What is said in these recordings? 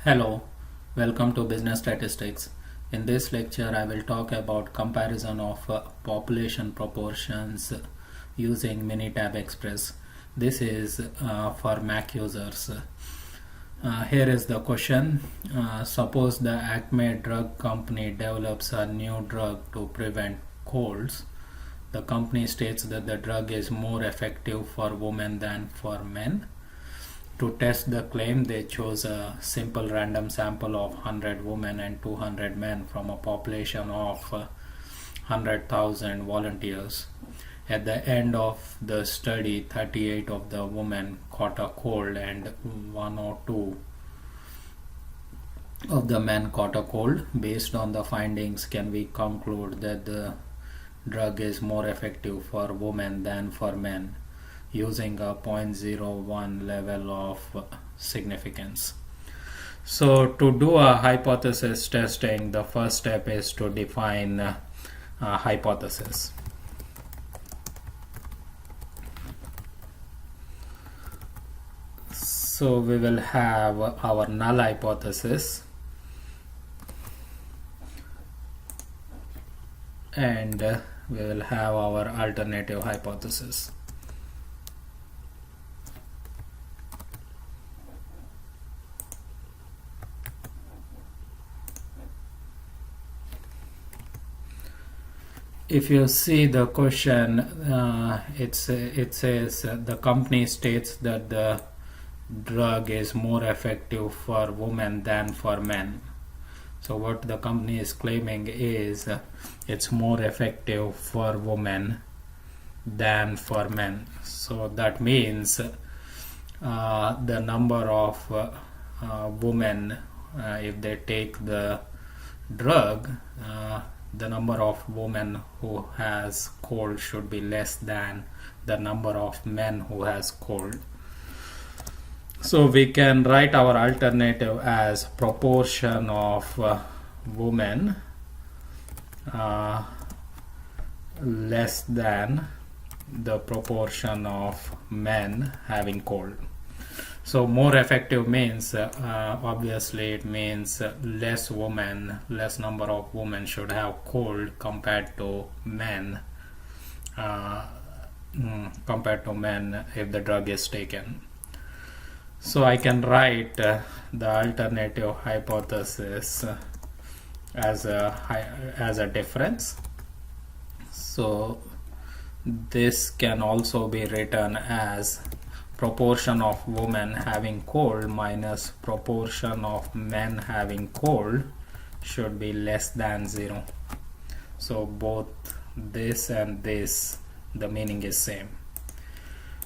Hello, welcome to Business Statistics. In this lecture, I will talk about comparison of population proportions using Minitab Express. This is for Mac users. Here is the question. Suppose the Acme drug company develops a new drug to prevent colds. The company states that the drug is more effective for women than for men. To test the claim, they chose a simple random sample of 100 women and 200 men from a population of 100,000 volunteers. At the end of the study, 38 of the women caught a cold and 102 of the men caught a cold. Based on the findings, can we conclude that the drug is more effective for women than for men, using a 0.01 level of significance? So to do a hypothesis testing, the first step is to define a hypothesis. So we will have our null hypothesis and we will have our alternative hypothesis. If you see the question, it says the company states that the drug is more effective for women than for men. So what the company is claiming is it's more effective for women than for men. So that means the number of women, if they take the drug, the number of women who has cold should be less than the number of men who has cold. So we can write our alternative as proportion of women less than the proportion of men having cold. So more effective means obviously it means less number of women should have cold compared to men if the drug is taken. So I can write the alternative hypothesis as a difference. So this can also be written as proportion of women having cold minus proportion of men having cold should be less than 0. So both this and this, the meaning is same.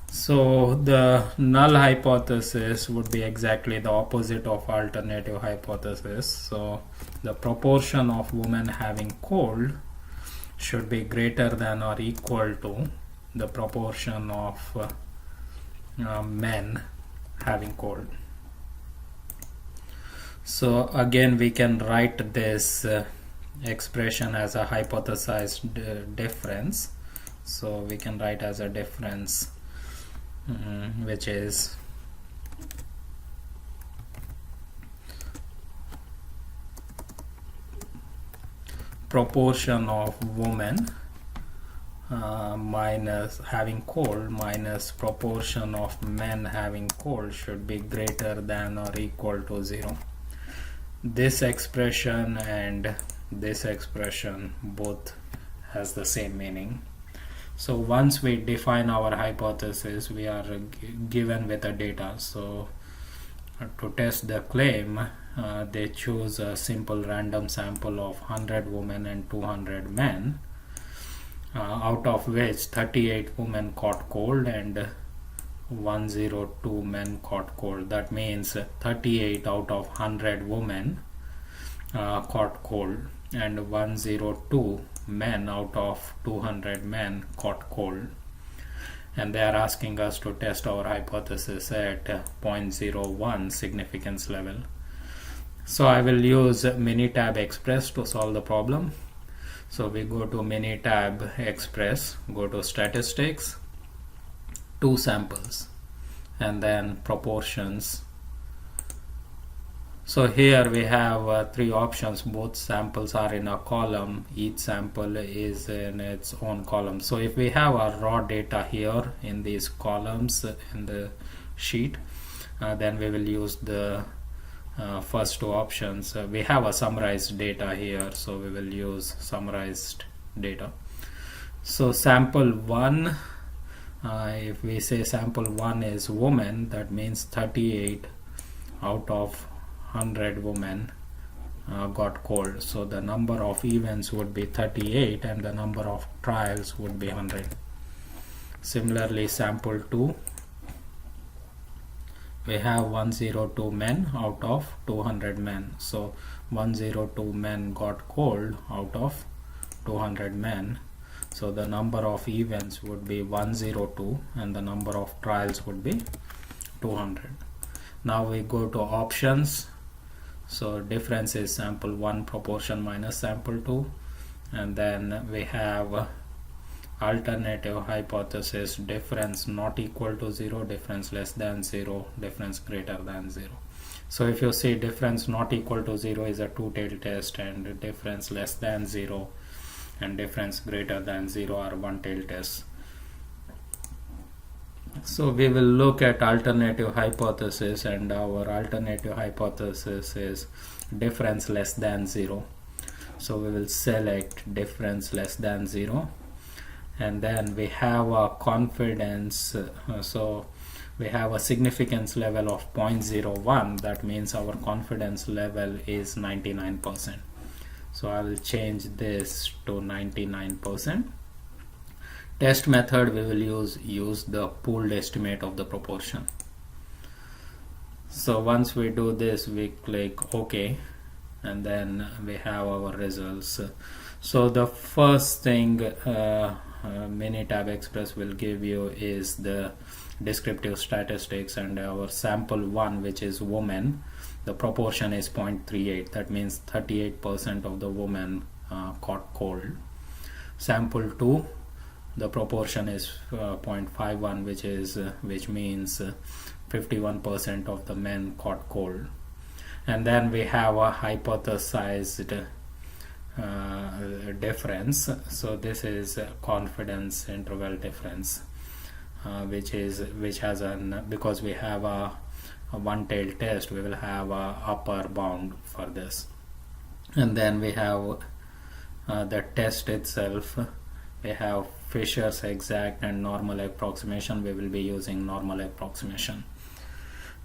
So the null hypothesis would be exactly the opposite of alternative hypothesis. So the proportion of women having cold should be greater than or equal to the proportion of men having cold. So again we can write this expression as a hypothesized difference. So we can write as a difference which is proportion of women minus having cold minus proportion of men having cold should be greater than or equal to 0. This expression and this expression both has the same meaning. So once we define our hypothesis, we are given with the data. So to test the claim, they choose a simple random sample of 100 women and 200 men, out of which 38 women caught cold and 102 men caught cold. That means 38 out of 100 women caught cold and 102 men out of 200 men caught cold, and they are asking us to test our hypothesis at 0.01 significance level. So I will use Minitab Express to solve the problem. So we go to Minitab Express, go to Statistics, 2 samples, and then Proportions. So here we have three options. Both samples are in a column. Each sample is in its own column. So if we have our raw data here in these columns in the sheet, then we will use the first two options. We have a summarized data here, so we will use summarized data. So sample 1, if we say sample 1 is woman, that means 38 out of 100 women got cold. So the number of events would be 38 and the number of trials would be 100. Similarly, sample 2, we have 102 men out of 200 men. So 102 men got cold out of 200 men. So the number of events would be 102 and the number of trials would be 200. Now we go to options. So difference is sample 1 proportion minus sample 2, and then we have alternative hypothesis, difference not equal to 0, difference less than 0, difference greater than 0. So if you see difference not equal to 0 is a two-tailed test, and difference less than 0 and difference greater than 0 are one-tailed tests. So we will look at alternative hypothesis, and our alternative hypothesis is difference less than 0. So we will select difference less than 0, and then we have a confidence, so we have a significance level of 0.01. that means our confidence level is 99%. So I will change this to 99%. Test method, we will use the pooled estimate of the proportion. So once we do this, we click OK, and then we have our results. So the first thing Minitab Express will give you is the descriptive statistics, and our sample 1, which is women, the proportion is 0.38. that means 38% of the women caught cold. Sample 2, the proportion is 0.51, which means 51% of the men caught cold. And then we have a hypothesized difference. So this is confidence interval difference, which has an, because we have a one-tailed test, we will have a upper bound for this. And then we have the test itself. We have Fisher's exact and normal approximation. We will be using normal approximation.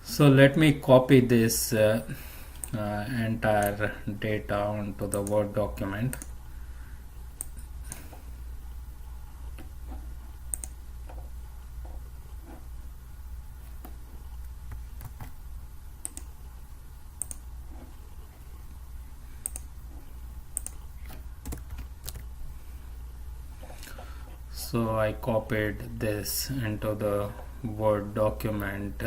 So let me copy this entire data onto the Word document. So I copied this into the Word document.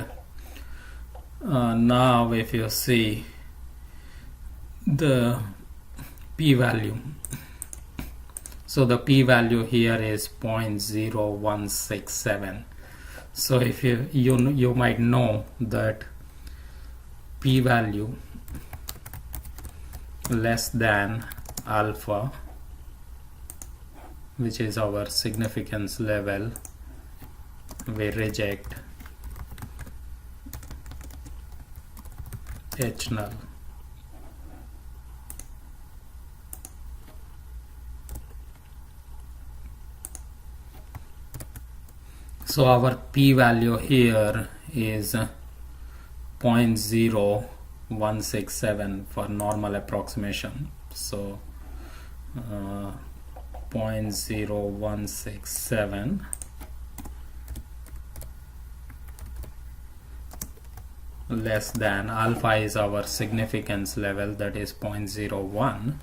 Now if you see the p-value, so the p-value here is 0.0167. so if you might know that p-value less than alpha, which is our significance level, we reject H null. So our p-value here is 0.0167 for normal approximation. So 0.0167 less than alpha is our significance level, that is 0.01.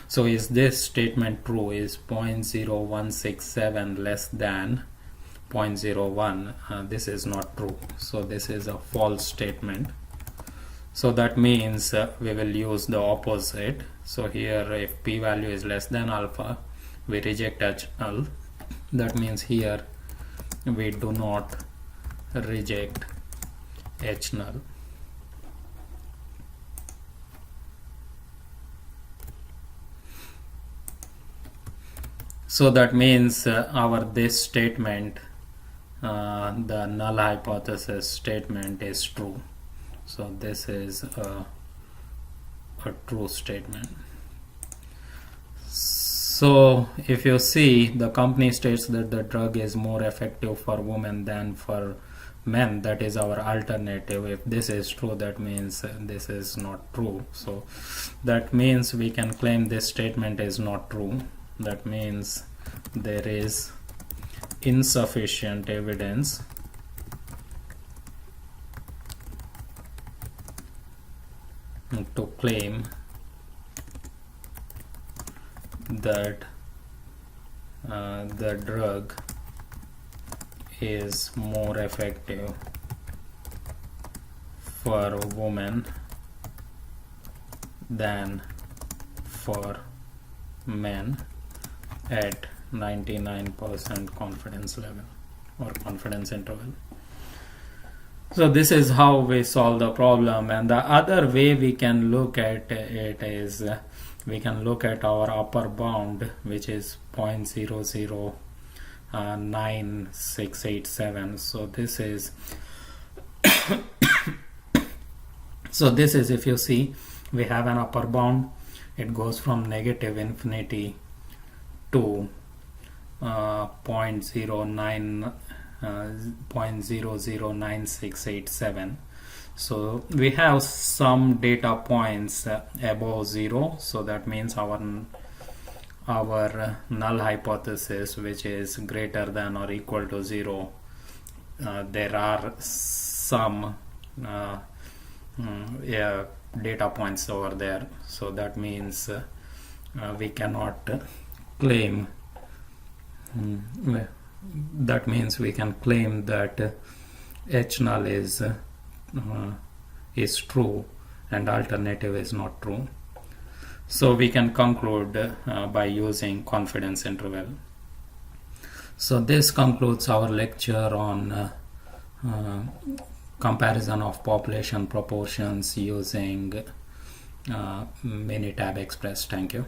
So is this statement true? Is 0.0167 less than 0.01? This is not true, so this is a false statement. So that means we will use the opposite. So here if p-value is less than alpha, we reject H null. That means here we do not reject H null. So that means our this statement, the null hypothesis statement, is true. So this is a true statement. So if you see, the company states that the drug is more effective for women than for men. That is our alternative. If this is true, that means this is not true. So that means we can claim this statement is not true. That means there is insufficient evidence to claim that the drug is more effective for women than for men at 99% confidence level or confidence interval. So this is how we solve the problem. And the other way we can look at it is we can look at our upper bound, which is 0.009687. So this is so this is, if you see, we have an upper bound. It goes from negative infinity to 0.009687. So we have some data points above 0, so that means our null hypothesis, which is greater than or equal to 0, there are some data points over there. So that means we cannot claim that means we can claim that H null is true and alternative is not true. So we can conclude by using confidence interval. So this concludes our lecture on comparison of population proportions using Minitab Express. Thank you.